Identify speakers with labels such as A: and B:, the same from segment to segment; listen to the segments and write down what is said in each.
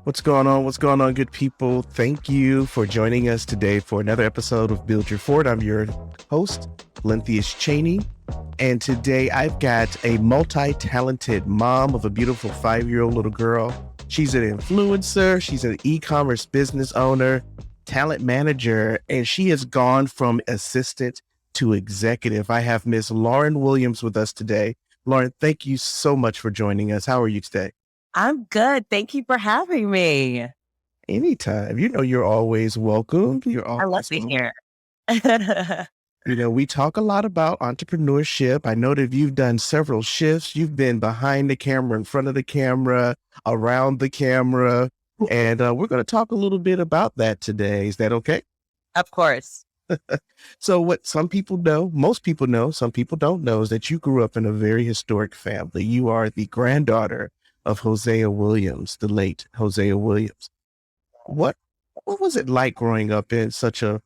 A: What's going on? What's going on, good people? Thank you for joining us today for another episode of Build Your Fort. I'm your host, Lentheus Chaney. And today I've got a multi-talented mom of a beautiful 5-year-old little girl. She's an influencer. She's an e-commerce business owner, talent manager, and she has gone from assistant to executive. I have Miss Lauren Williams with us today. Lauren, thank you so much for joining us. How are you today?
B: I'm good. Thank you for having me.
A: Anytime. You know, you're always welcome. You're
B: I love
A: always
B: being
A: welcome.
B: here.
A: You know, we talk a lot about entrepreneurship. I know that you've done several shifts. You've been behind the camera, in front of the camera, around the camera. And we're going to talk a little bit about that today. Is that okay?
B: Of course.
A: So what some people know, most people know, some people don't know, is that you grew up in a very historic family. You are the granddaughter of Hosea Williams, the late Hosea Williams. What was it like growing up in such a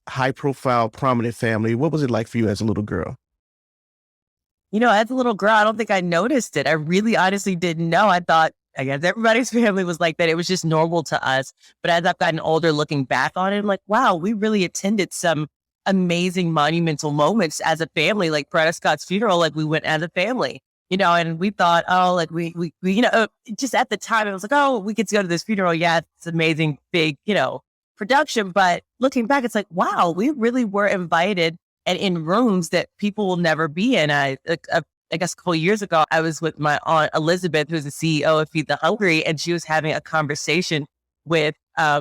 A: high profile, prominent family? What was it like for you as a little girl?
B: You know, as a little girl, I don't think I noticed it. I really honestly didn't know. I thought, I guess everybody's family was like that. It was just normal to us. But as I've gotten older, looking back on it, I'm like, wow, we really attended some amazing monumental moments as a family, like Prescott's funeral, like we went as a family. You know, and we thought, oh, like we, you know, just at the time, it was like, oh, we get to go to this funeral. Yeah, it's amazing, big, you know, production. But looking back, it's like, wow, we really were invited and in rooms that people will never be in. I guess a couple of years ago, I was with my aunt Elizabeth, who's the CEO of Feed the Hungry, and she was having a conversation with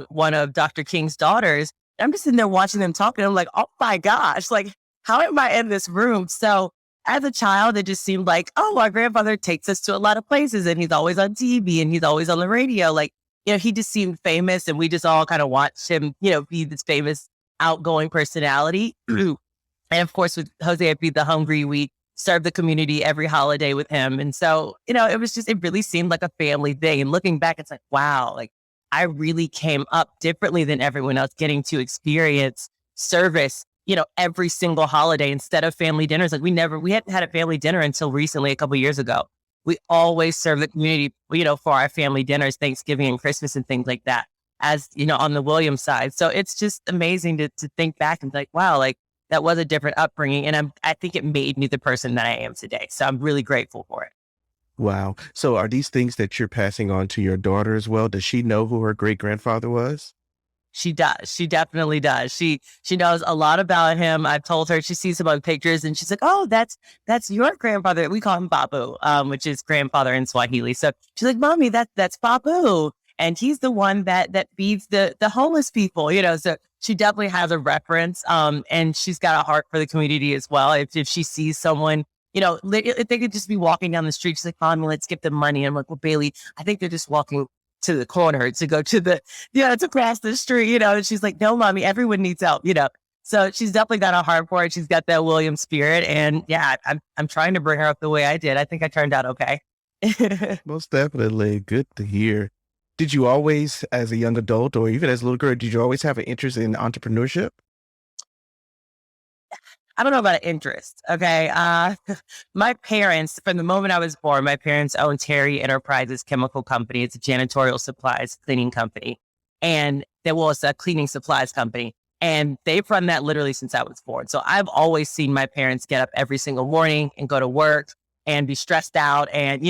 B: one of Dr. King's daughters. I'm just sitting there watching them talk, and I'm like, oh my gosh, like, how am I in this room? So as a child, it just seemed like, oh, our grandfather takes us to a lot of places and he's always on TV and he's always on the radio. Like, you know, he just seemed famous and we just all kind of watched him, you know, be this famous outgoing personality. And of course, with Hosea Feed the Hungry, we served the community every holiday with him. And so, you know, it really seemed like a family thing. And looking back, it's like, wow, like I really came up differently than everyone else, getting to experience service, you know, every single holiday instead of family dinners. Like we hadn't had a family dinner until recently, a couple of years ago. We always serve the community, you know, for our family dinners, Thanksgiving and Christmas and things like that, as, you know, on the Williams side. So it's just amazing to think back and like, wow, like that was a different upbringing. And I think it made me the person that I am today. So I'm really grateful for it.
A: Wow. So are these things that you're passing on to your daughter as well? Does she know who her great grandfather was?
B: She does. She definitely does. She knows a lot about him. I've told her, she sees some of features and she's like, oh, that's your grandfather. We call him Babu, which is grandfather in Swahili. So she's like, mommy, that's Babu. And he's the one that feeds the homeless people, you know, so she definitely has a reference. And she's got a heart for the community as well. If she sees someone, you know, if they could just be walking down the street, she's like, mommy, let's give them money. I'm like, well, Bailey, I think they're just walking to the corner to go to the, you know, to cross the street, you know, and she's like, no, mommy, everyone needs help, you know? So she's definitely got a heart for it. She's got that Williams spirit. And yeah, I'm trying to bring her up the way I did. I think I turned out okay.
A: Most definitely. Good to hear. Did you always, as a young adult or even as a little girl, did you always have an interest in entrepreneurship?
B: I don't know about an interest. Okay. My parents, from the moment I was born, my parents owned Terry Enterprises Chemical Company. It's a janitorial supplies cleaning company. And there was a cleaning supplies company. And they've run that literally since I was born. So I've always seen my parents get up every single morning and go to work and be stressed out. And,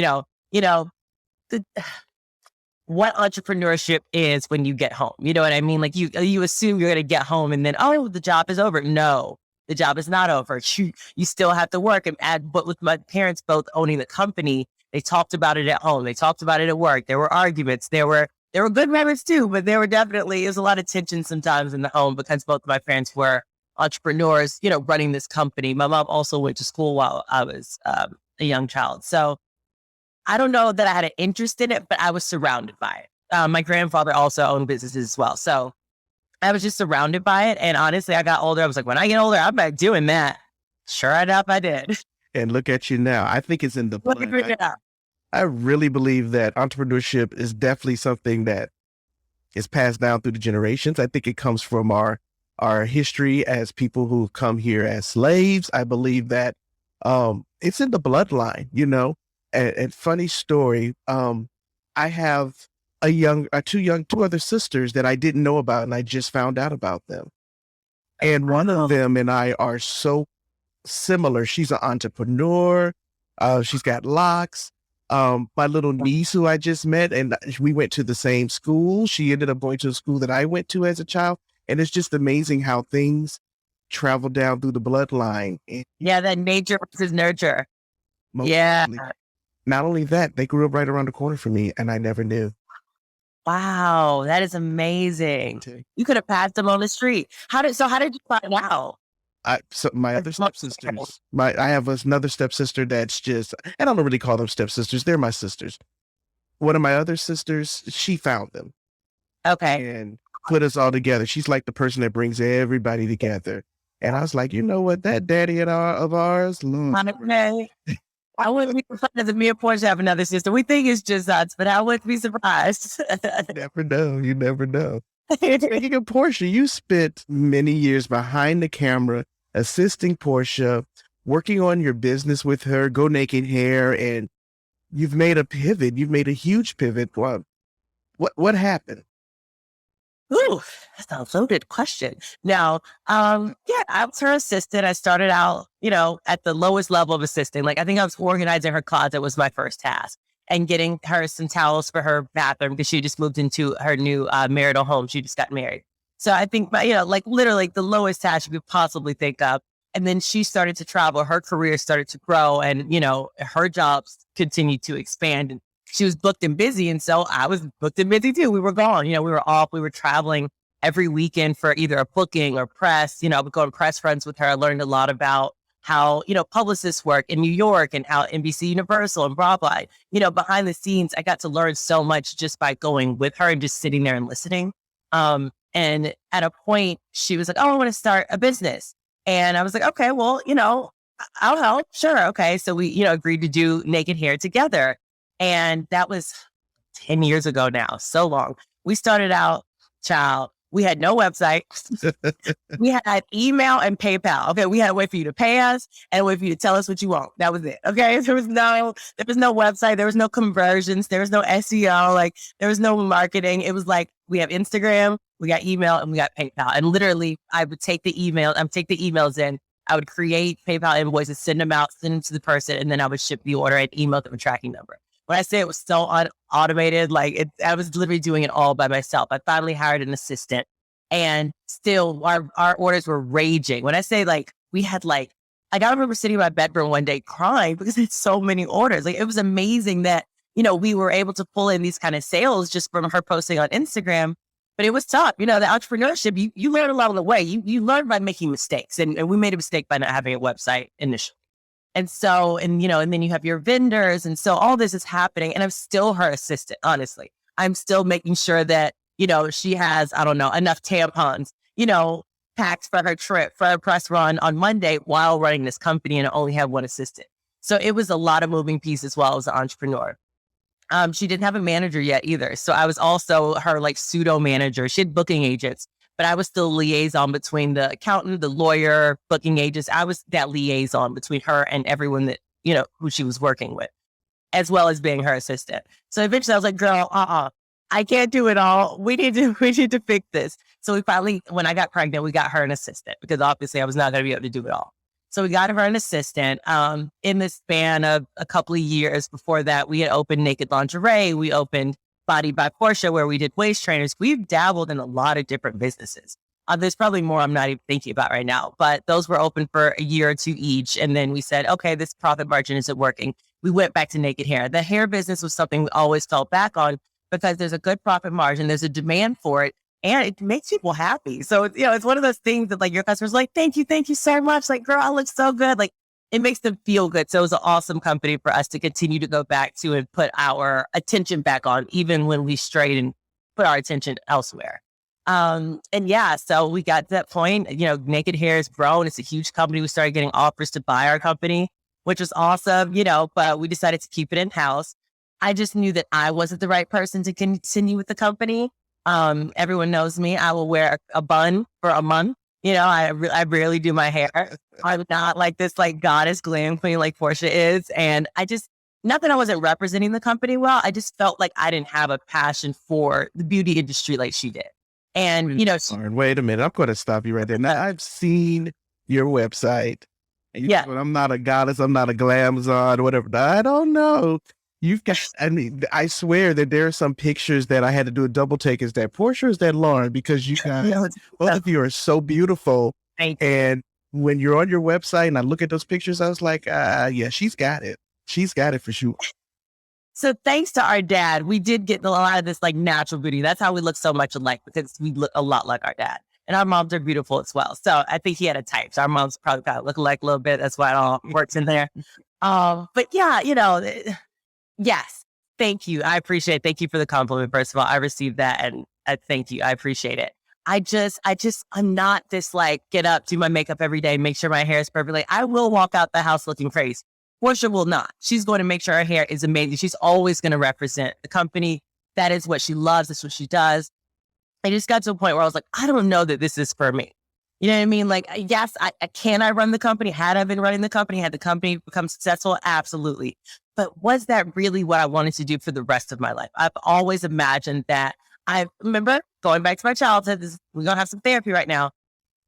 B: what entrepreneurship is when you get home. You know what I mean? Like you assume you're going to get home and then, oh, the job is over. No. The job is not over. You still have to work. But with my parents both owning the company, they talked about it at home. They talked about it at work. There were arguments. There were good moments too, but there was a lot of tension sometimes in the home because both of my parents were entrepreneurs, you know, running this company. My mom also went to school while I was a young child. So I don't know that I had an interest in it, but I was surrounded by it. My grandfather also owned businesses as well. So I was just surrounded by it. And honestly, I got older. I was like, when I get older, I'm not doing that. Sure enough, I did.
A: And look at you now. I think it's in the blood.
B: Look at me now.
A: I really believe that entrepreneurship is definitely something that is passed down through the generations. I think it comes from our history as people who come here as slaves. I believe that it's in the bloodline, you know. And funny story, I have two other sisters that I didn't know about, and I just found out about them. And one of them and I are so similar. She's an entrepreneur. She's got locks. My little niece who I just met, and we went to the same school. She ended up going to a school that I went to as a child. And it's just amazing how things travel down through the bloodline.
B: Yeah, that nature versus nurture. Yeah.
A: Not only that, they grew up right around the corner from me, and I never knew.
B: Wow, that is amazing. You could have passed them on the street. How did you find out?
A: My other stepsisters. I have another stepsister that's just, I don't really call them stepsisters. They're my sisters. One of my other sisters, she found them.
B: Okay.
A: And put us all together. She's like the person that brings everybody together. And I was like, you know what? That daddy of ours,
B: I wouldn't be surprised if me and Porsha have another sister. We think it's just us, but I wouldn't be surprised.
A: You never know. You never know. Speaking of Porsha, you spent many years behind the camera, assisting Porsha, working on your business with her, Go Naked Hair, and you've made a pivot. You've made a huge pivot. What happened?
B: Ooh, that's a loaded question. Now, yeah, I was her assistant. I started out, at the lowest level of assisting. Like, I think I was organizing her closet was my first task, and getting her some towels for her bathroom because she just moved into her new marital home. She just got married. So I think, literally the lowest task you could possibly think of. And then she started to travel. Her career started to grow, and, her jobs continued to expand. And she was booked and busy. And so I was booked and busy too. We were gone, we were off. We were traveling every weekend for either a booking or press. I would go on press runs with her. I learned a lot about how, publicists work in New York and how NBC Universal and blah, blah. Behind the scenes, I got to learn so much just by going with her and just sitting there and listening. And at a point, she was like, oh, I want to start a business. And I was like, okay, well, I'll help. Sure. Okay. So we, agreed to do Naked Hair together. And that was 10 years ago now. So long. We started out, child. We had no website. We had email and PayPal. Okay. We had a way for you to pay us and a way for you to tell us what you want. That was it. Okay. There was no website. There was no conversions. There was no SEO. Like, there was no marketing. It was like, we have Instagram, we got email, and we got PayPal. And literally I would take the emails in. I would create PayPal invoices, send them out, send them to the person, and then I would ship the order and email them a tracking number. When I say it was so automated, I was literally doing it all by myself. I finally hired an assistant, and still our orders were raging. When I say we had I remember sitting in my bedroom one day crying because it's so many orders. It was amazing that, we were able to pull in these kind of sales just from her posting on Instagram, but it was tough. The entrepreneurship, you learn along the way. You learn by making mistakes, and we made a mistake by not having a website initially. And so, and then you have your vendors. And so all this is happening, and I'm still her assistant. Honestly, I'm still making sure that, she has, enough tampons, packed for her trip, for a press run on Monday while running this company, and I only have one assistant. So it was a lot of moving pieces while I was an entrepreneur. She didn't have a manager yet either. So I was also her pseudo manager. She had booking agents, but I was still liaison between the accountant, the lawyer, booking agents. I was that liaison between her and everyone that, who she was working with, as well as being her assistant. So eventually I was like, girl, I can't do it all. We need to fix this. So we finally, when I got pregnant, we got her an assistant because obviously I was not going to be able to do it all. So we got her an assistant. In the span of a couple of years before that, we had opened Naked Lingerie. We opened Body by Porsha, where we did waist trainers. We've dabbled in a lot of different businesses. There's probably more I'm not even thinking about right now, but those were open for a year or two each. And then we said, okay, this profit margin isn't working. We went back to Naked Hair. The hair business was something we always fell back on because there's a good profit margin. There's a demand for it, and it makes people happy. So, it's one of those things that your customers are like, thank you so much. Girl, I look so good. It makes them feel good. So it was an awesome company for us to continue to go back to and put our attention back on, even when we strayed and put our attention elsewhere. So we got to that point. Naked Hair has grown. It's a huge company. We started getting offers to buy our company, which was awesome, but we decided to keep it in-house. I just knew that I wasn't the right person to continue with the company. Everyone knows me. I will wear a bun for a month. I rarely do my hair. I'm not this goddess glam queen like Porsha is. And I just not that I wasn't representing the company well. I just felt like I didn't have a passion for the beauty industry like she did. And,
A: Wait a minute. I'm going to stop you right there. Now, I've seen your website. And you know, I'm not a goddess. I'm not a glamazon, whatever. I don't know. You've got, I mean, I swear that there are some pictures that I had to do a double take. Is that Porsha or is that Lauren? Because you guys, both of you are so beautiful.
B: Thank you.
A: And when you're on your website and I look at those pictures, I was like, yeah, she's got it. She's got it for sure.
B: So thanks to our dad, we did get a lot of this like natural beauty. That's how we look so much alike, because we look a lot like our dad. And our moms are beautiful as well. So I think he had a type. So our moms probably got look alike a little bit. That's why it all works in there. But yeah, yes. Thank you. I appreciate it. Thank you for the compliment. First of all, I received that, and thank you. I appreciate it. I'm not this like get up, do my makeup every day, make sure my hair is perfect. Like, I will walk out the house looking crazy. Porsha will not. She's going to make sure her hair is amazing. She's always going to represent the company. That is what she loves. That's what she does. I just got to a point where I was like, I don't know that this is for me. You know what I mean? Like, yes, can I run the company? Had I been running the company, had the company become successful? Absolutely. But was that really what I wanted to do for the rest of my life? I've always imagined that. I remember going back to my childhood. We're going to have some therapy right now.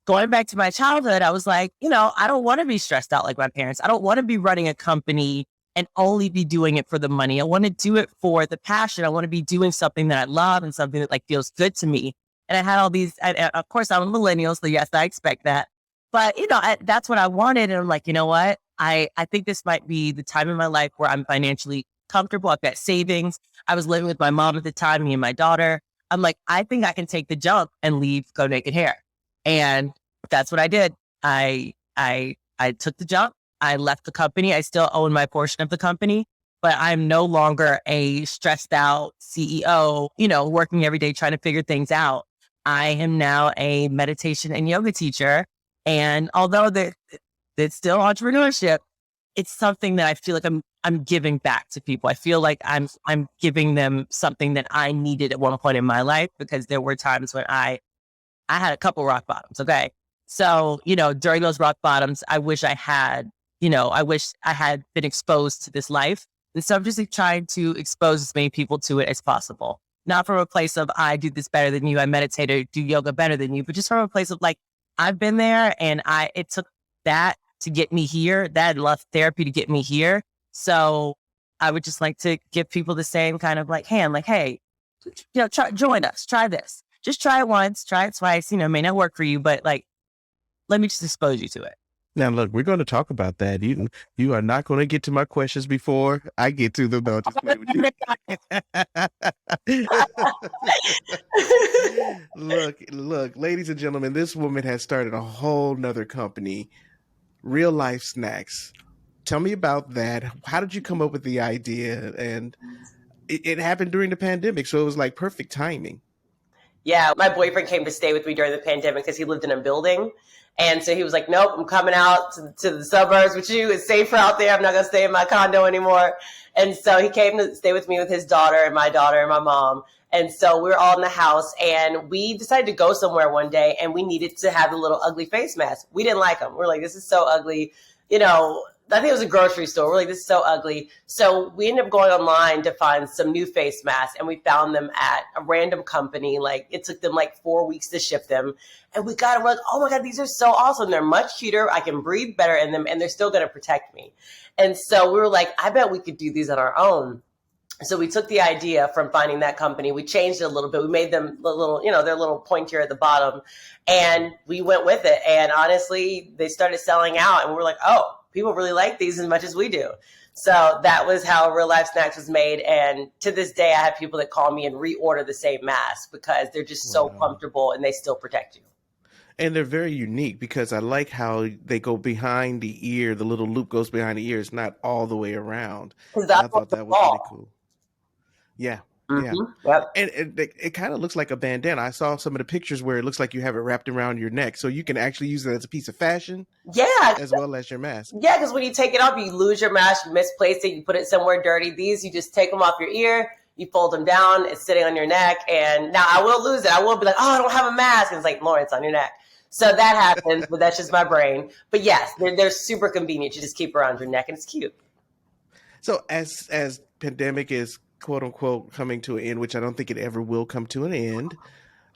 B: Going back to my childhood, I was like, I don't want to be stressed out like my parents. I don't want to be running a company and only be doing it for the money. I want to do it for the passion. I want to be doing something that I love and something that like feels good to me. And I had all these, of course, I'm a millennial, so yes, I expect that. But, that's what I wanted. And I'm like, you know what? I think this might be the time in my life where I'm financially comfortable. I've got savings. I was living with my mom at the time, me and my daughter. I'm like, I think I can take the jump and leave Go Naked Hair. And that's what I did. I took the jump. I left the company. I still own my portion of the company, but I'm no longer a stressed out CEO, working every day trying to figure things out. I am now a meditation and yoga teacher. And although it's still entrepreneurship, it's something that I feel like I'm giving back to people. I feel like I'm giving them something that I needed at one point in my life, because there were times when I had a couple rock bottoms. Okay. So, during those rock bottoms, I wish I had been exposed to this life. And so I'm just trying to expose as many people to it as possible. Not from a place of, I do this better than you, I meditate or do yoga better than you, but just from a place of like, I've been there and it took that to get me here, that love therapy to get me here. So I would just like to give people the same kind of like hand, like, hey, join us, try this. Just try it once, try it twice, it may not work for you, but like, let me just expose you to it.
A: Now, look, we're going to talk about that. You are not going to get to my questions before I get to them. No, just play with you. Look, ladies and gentlemen, this woman has started a whole nother company, Real Life Snacks. Tell me about that. How did you come up with the idea? And it happened during the pandemic, so it was like perfect timing.
C: Yeah, my boyfriend came to stay with me during the pandemic because he lived in a building. And so he was like, nope, I'm coming out to the suburbs with you. It's safer out there. I'm not going to stay in my condo anymore. And so he came to stay with me with his daughter and my mom. And so we were all in the house, and we decided to go somewhere one day, and we needed to have the little ugly face mask. We didn't like them. We're like, this is so ugly. I think it was a grocery store. We're like, this is so ugly. So we ended up going online to find some new face masks, and we found them at a random company. Like, it took them like 4 weeks to ship them. And we got them. We're like, oh my God, these are so awesome. They're much cuter. I can breathe better in them, and they're still going to protect me. And so we were like, I bet we could do these on our own. So we took the idea from finding that company. We changed it a little bit. We made them a little, they're a little pointier at the bottom, and we went with it. And honestly, they started selling out, and we were like, oh, people really like these as much as we do. So that was how Real Life Snacks was made. And to this day, I have people that call me and reorder the same mask because they're just so comfortable and they still protect you.
A: And they're very unique because I like how they go behind the ear. The little loop goes behind the ear. It's not all the way around. I thought that was really cool. Yeah. Mm-hmm. Yeah. Yep. And it kind of looks like a bandana. I saw some of the pictures where it looks like you have it wrapped around your neck. So you can actually use it as a piece of fashion.
C: Yeah.
A: As well as your mask.
C: Yeah, because when you take it off, you lose your mask, you misplace it, you put it somewhere dirty. These, you just take them off your ear, you fold them down, it's sitting on your neck. And now I will lose it. I will be like, oh, I don't have a mask. And it's like, Lauren, it's on your neck. So that happens, but that's just my brain. But yes, they're super convenient. You just keep around your neck, and it's cute.
A: So as pandemic is quote unquote coming to an end, which I don't think it ever will come to an end,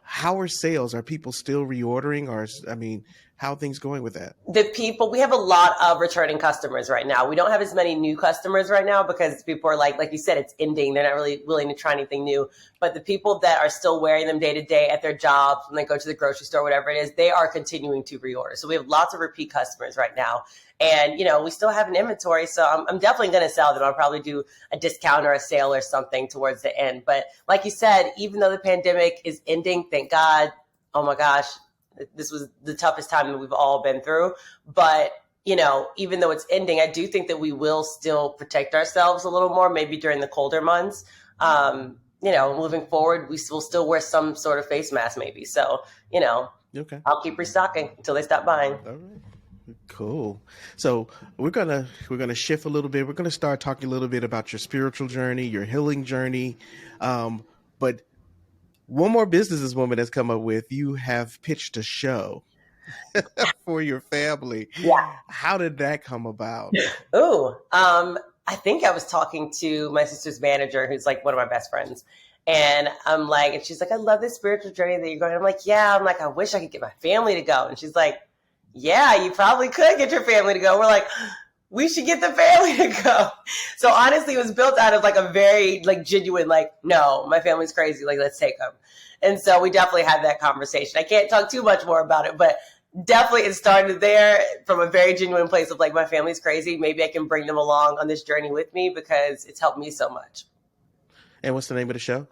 A: how are sales? Are people still reordering, or I mean, how are things going with that?
C: We have a lot of returning customers right now. We don't have as many new customers right now because people are like you said, it's ending. They're not really willing to try anything new. But the people that are still wearing them day to day at their jobs, when they go to the grocery store, whatever it is, they are continuing to reorder. So we have lots of repeat customers right now. And, we still have an inventory. So I'm definitely going to sell them. I'll probably do a discount or a sale or something towards the end. But like you said, even though the pandemic is ending, thank God, oh my gosh, this was the toughest time that we've all been through. But, even though it's ending, I do think that we will still protect ourselves a little more, maybe during the colder months. Moving forward, we will still wear some sort of face mask maybe. So,
A: Okay.
C: I'll keep restocking until they stop buying.
A: All right. Cool. So we're gonna shift a little bit. We're gonna start talking a little bit about your spiritual journey, your healing journey. But one more businesswoman has come up with, you have pitched a show for your family.
C: Yeah.
A: How did that come about?
C: Ooh, I think I was talking to my sister's manager, who's like one of my best friends. And I'm like, and she's like, I love this spiritual journey that you're going. I'm like, yeah. I'm like, I wish I could get my family to go. And she's like, yeah, you probably could get your family to go. We're like, we should get the family to go. So honestly, it was built out of like a very genuine, no, my family's crazy. Let's take them. And so we definitely had that conversation. I can't talk too much more about it, but definitely it started there from a very genuine place of my family's crazy. Maybe I can bring them along on this journey with me because it's helped me so much.
A: And what's the name of the show?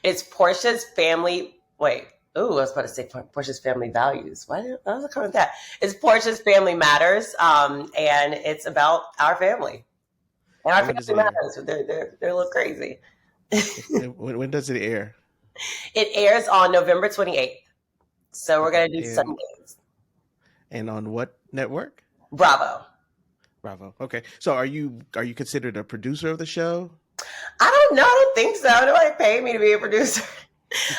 C: It's Porsha's Family. I was about to say Porsha's Family Values. Why was I calling it that? It's Porsha's Family Matters, and it's about our family. And our family matters. They're a little crazy.
A: When does it air?
C: It airs on November 28th. So we're going to do Sundays.
A: And on what network?
C: Bravo.
A: Okay. So are you considered a producer of the show?
C: I don't know. I don't think so. Nobody paid me to be a producer.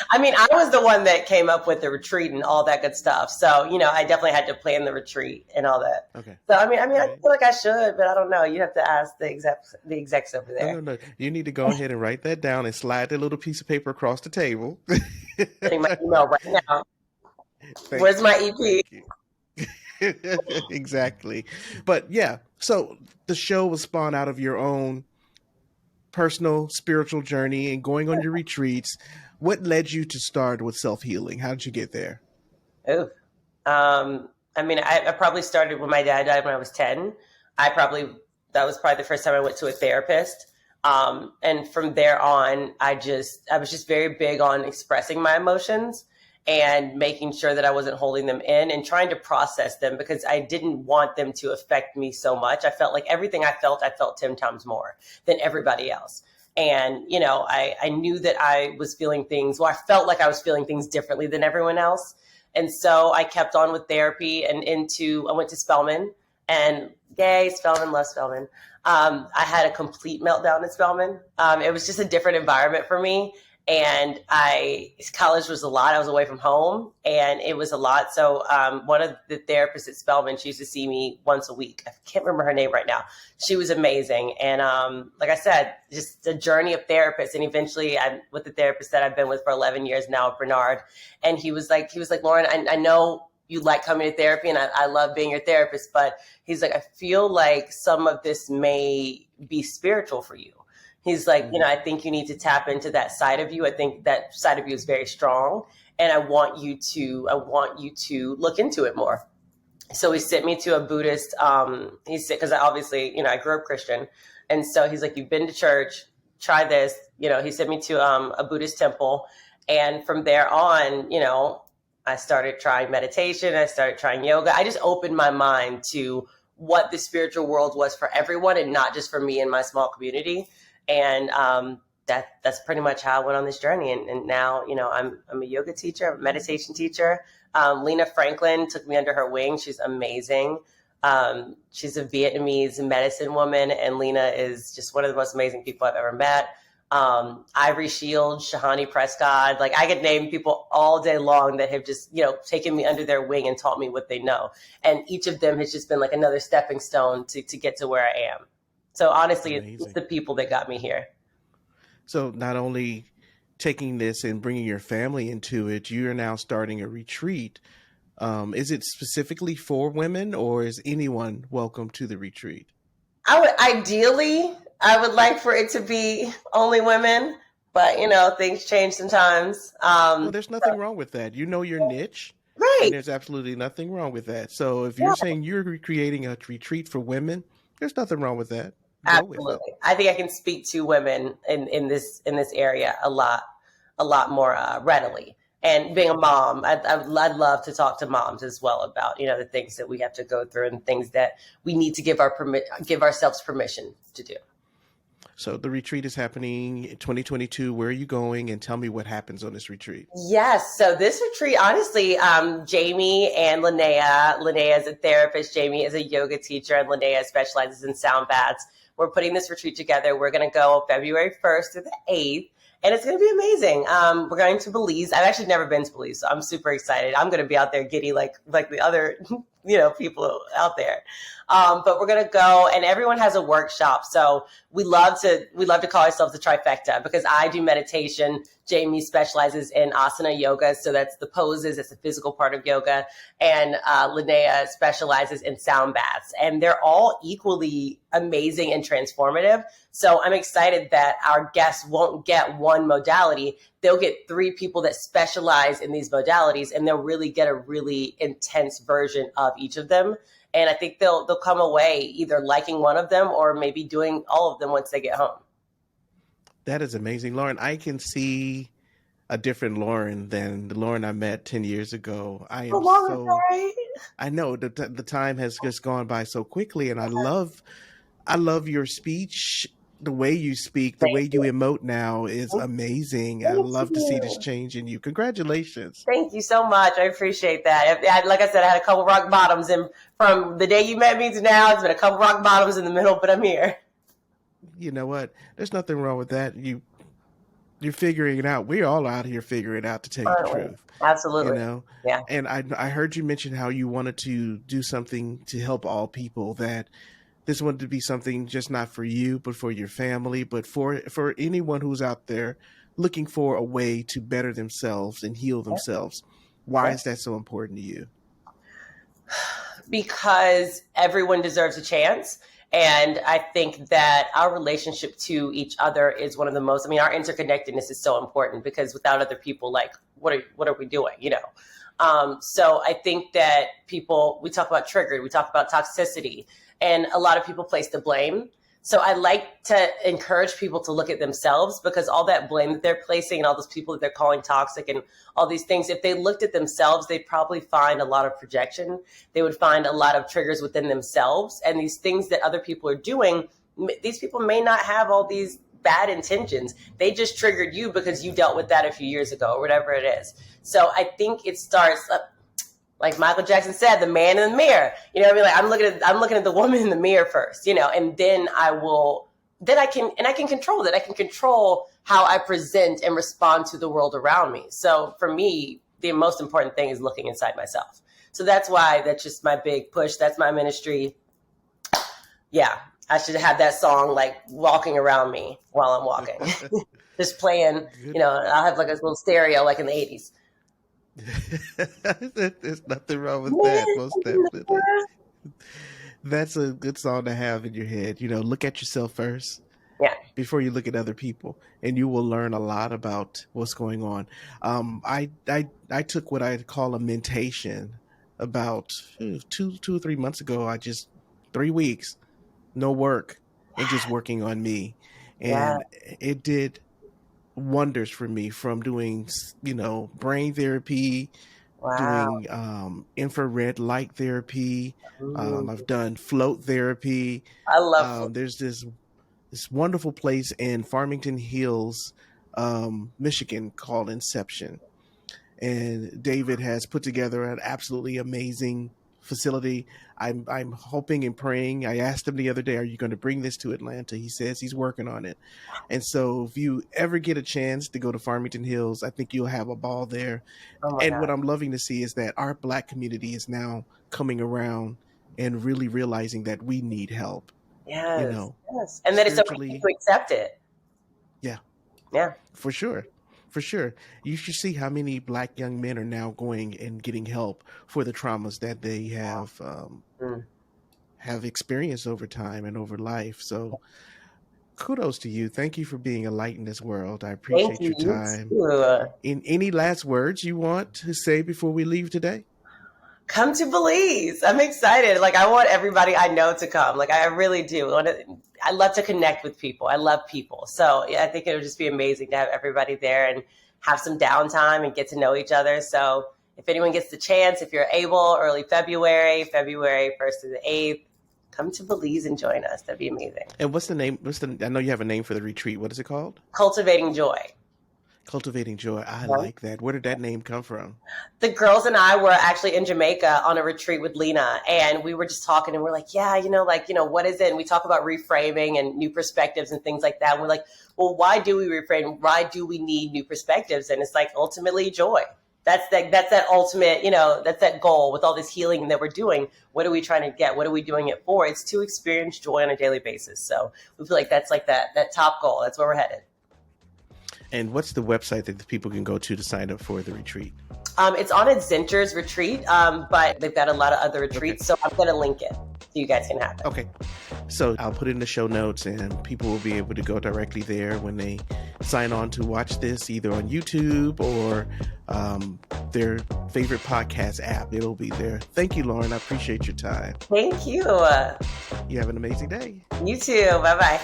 C: I mean, I was the one that came up with the retreat and all that good stuff. So, I definitely had to plan the retreat and all that.
A: Okay.
C: So, I feel like I should, but I don't know. You have to ask the execs over there.
A: No. You need to go ahead and write that down and slide that little piece of paper across the table.
C: Getting my email right now. Where's my EP?
A: Exactly. But yeah, so the show was spawned out of your own personal spiritual journey and going on your retreats. What led you to start with self-healing? How did you get there?
C: I probably started when my dad died when I was 10. That was probably the first time I went to a therapist. And from there on, I was just very big on expressing my emotions and making sure that I wasn't holding them in and trying to process them because I didn't want them to affect me so much. I felt like everything I felt 10 times more than everybody else. And, I knew that I was feeling things. Well, I felt like I was feeling things differently than everyone else. And so I kept on with therapy and I went to Spelman and yay, Spelman, love Spelman. I had a complete meltdown at Spelman. It was just a different environment for me. And college was a lot. I was away from home and it was a lot. So one of the therapists at Spelman, she used to see me once a week. I can't remember her name right now. She was amazing. And like I said, just a journey of therapists. And eventually I'm with the therapist that I've been with for 11 years now, Bernard. And he was like, Lauren, I know you like coming to therapy and I love being your therapist, but he's like, I feel like some of this may be spiritual for you. He's like, I think you need to tap into that side of you. I think that side of you is very strong. And I want you to look into it more. So he sent me to a Buddhist, because I grew up Christian. And so he's like, you've been to church, try this. He sent me to a Buddhist temple. And from there on, I started trying meditation. I started trying yoga. I just opened my mind to what the spiritual world was for everyone and not just for me and my small community. And that's pretty much how I went on this journey. And now, I'm a yoga teacher, a meditation teacher. Lena Franklin took me under her wing. She's amazing. She's a Vietnamese medicine woman. And Lena is just one of the most amazing people I've ever met. Ivory Shields, Shahani Prescott. I could name people all day long that have just, taken me under their wing and taught me what they know. And each of them has just been like another stepping stone to get to where I am. So honestly, it's
A: Amazing.
C: the people that got me here.
A: So not only taking this and bringing your family into it, you're now starting a retreat. Is it specifically for women, or is anyone welcome to the retreat?
C: I would like for it to be only women, but things change sometimes.
A: Well, there's nothing wrong with that. You know your niche,
C: Right.
A: and there's absolutely nothing wrong with that. So if
C: Yeah,
A: you're saying you're creating a retreat for women, there's nothing wrong with that. Go with it.
C: absolutely. I think I can speak to women in this area a lot more readily. And being a mom, I'd love to talk to moms as well about the things that we have to go through and things that we need to give ourselves permission to do.
A: So the retreat is happening in 2022. Where are you going? And tell me what happens on this retreat.
C: Yes. So this retreat, honestly, Jamie and Linnea is a therapist. Jamie is a yoga teacher, and Linnea specializes in sound baths. We're putting this retreat together. We're going to go February 1st through the 8th. And it's going to be amazing. We're going to Belize. I've actually never been to Belize, so I'm super excited. I'm going to be out there giddy like the other people out there. But we're going to go, and everyone has a workshop. So we love to call ourselves the trifecta, because I do meditation. Jamie specializes in asana yoga, so that's the poses, it's the physical part of yoga, and Linnea specializes in sound baths, and they're all equally amazing and transformative. So I'm excited that our guests won't get one modality; they'll get 3 people that specialize in these modalities, and they'll really get a really intense version of each of them. And I think they'll come away either liking one of them or maybe doing all of them once they get home.
A: That is amazing, Lauren. I can see a different Lauren than the Lauren I met 10 years ago.
C: Oh, long ago, right?
A: I know the time has just gone by so quickly, and I love your speech. The way you speak, the way you emote now is amazing. I
C: Thank
A: love to see this
C: you.
A: change in you. Congratulations.
C: Thank you so much. I appreciate that. Like I said, I had a couple rock bottoms, and from the day you met me to now, it's been a couple rock bottoms in the middle, but I'm here.
A: You know what? There's nothing wrong with that. You're figuring it out. We're all out here figuring it out, to tell you the truth.
C: Absolutely. Yeah.
A: And I heard you mention how you wanted to do something to help all people, that this wanted to be something just not for you, but for your family, but for anyone who's out there looking for a way to better themselves and heal themselves. Why is that so important to you?
C: Because everyone deserves a chance. And I think that our relationship to each other is one of the most, our interconnectedness is so important, because without other people, like, what are we doing? So I think that we talk about triggered, we talk about toxicity, and a lot of people place the blame. So I like to encourage people to look at themselves, because all that blame that they're placing and all those people that they're calling toxic and all these things, if they looked at themselves, they'd probably find a lot of projection. They would find a lot of triggers within themselves. And these things that other people are doing, these people may not have all these bad intentions. They just triggered you because you dealt with that a few years ago or whatever it is. So I think it starts like Michael Jackson said, the man in the mirror. Like I'm looking at the woman in the mirror first, and then I can control that. I can control how I present and respond to the world around me. So for me, the most important thing is looking inside myself. So that's just my big push. That's my ministry. Yeah, I should have that song like walking around me while I'm walking, just playing. I'll have like a little stereo like in the 80s.
A: There's nothing wrong with that, most definitely. That's a good song to have in your head. Look at yourself first.
C: Yeah.
A: Before you look at other people, and you will learn a lot about what's going on. I took what I call a mentation about 2 or 3 months ago. 3 weeks, no work, and just working on me, and it did wonders for me, from doing brain therapy, doing infrared light therapy. I've done float therapy.
C: I love
A: there's this wonderful place in Farmington Hills, Michigan, called Inception, and David has put together an absolutely amazing facility. I'm hoping and praying. I asked him the other day, "Are you going to bring this to Atlanta?" He says he's working on it. And so if you ever get a chance to go to Farmington Hills, I think you'll have a ball there. And what I'm loving to see is that our Black community is now coming around and really realizing that we need help.
C: Yes.
A: you know,
C: Yes. And then it's okay
A: spiritually.
C: to accept it.
A: Yeah,
C: Yeah.
A: for sure. For sure. You should see how many Black young men are now going and getting help for the traumas that they
C: Mm.
A: have experienced over time and over life. So kudos to you. Thank you for being a light in this world. I
C: Thank
A: appreciate
C: you.
A: your
C: You
A: time.
C: too.
A: In any last words you want to say before we leave today?
C: Come to Belize. I'm excited. Like, I want everybody I know to come. Like, I really do. I love to connect with people. I love people. So yeah, I think it would just be amazing to have everybody there and have some downtime and get to know each other. So if anyone gets the chance, if you're able, early February 1st to the 8th, come to Belize and join us. That'd be amazing.
A: And what's the name? I know you have a name for the retreat. What is it called?
C: Cultivating Joy.
A: Cultivating Joy. I like that. Where did that name come from?
C: The girls and I were actually in Jamaica on a retreat with Lena, and we were just talking, and we're like, yeah, what is it? And we talk about reframing and new perspectives and things like that. And we're like, well, why do we reframe? Why do we need new perspectives? And it's like, ultimately, joy. That's that ultimate, that's that goal with all this healing that we're doing. What are we trying to get? What are we doing it for? It's to experience joy on a daily basis. So we feel like that's like that top goal. That's where we're headed.
A: And what's the website that the people can go to sign up for the retreat?
C: It's on Adventure's retreat, but they've got a lot of other retreats. Okay. So I'm going to link it so you guys can have it.
A: Okay. So I'll put it in the show notes and people will be able to go directly there when they sign on to watch this, either on YouTube or their favorite podcast app. It'll be there. Thank you, Lauren. I appreciate your time.
C: Thank you.
A: You have an amazing day.
C: You too. Bye-bye.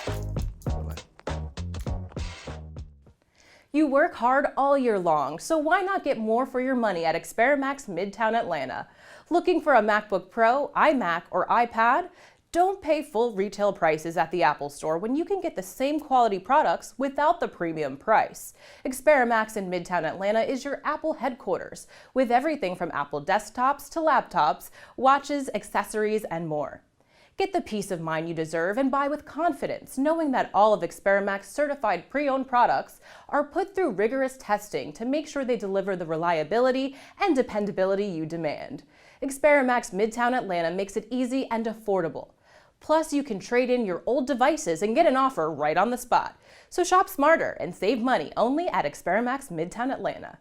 D: You work hard all year long, so why not get more for your money at Experamax Midtown Atlanta? Looking for a MacBook Pro, iMac, or iPad? Don't pay full retail prices at the Apple Store when you can get the same quality products without the premium price. Experamax in Midtown Atlanta is your Apple headquarters, with everything from Apple desktops to laptops, watches, accessories, and more. Get the peace of mind you deserve and buy with confidence, knowing that all of Experamax certified pre-owned products are put through rigorous testing to make sure they deliver the reliability and dependability you demand. Experamax Midtown Atlanta makes it easy and affordable. Plus, you can trade in your old devices and get an offer right on the spot. So shop smarter and save money only at Experamax Midtown Atlanta.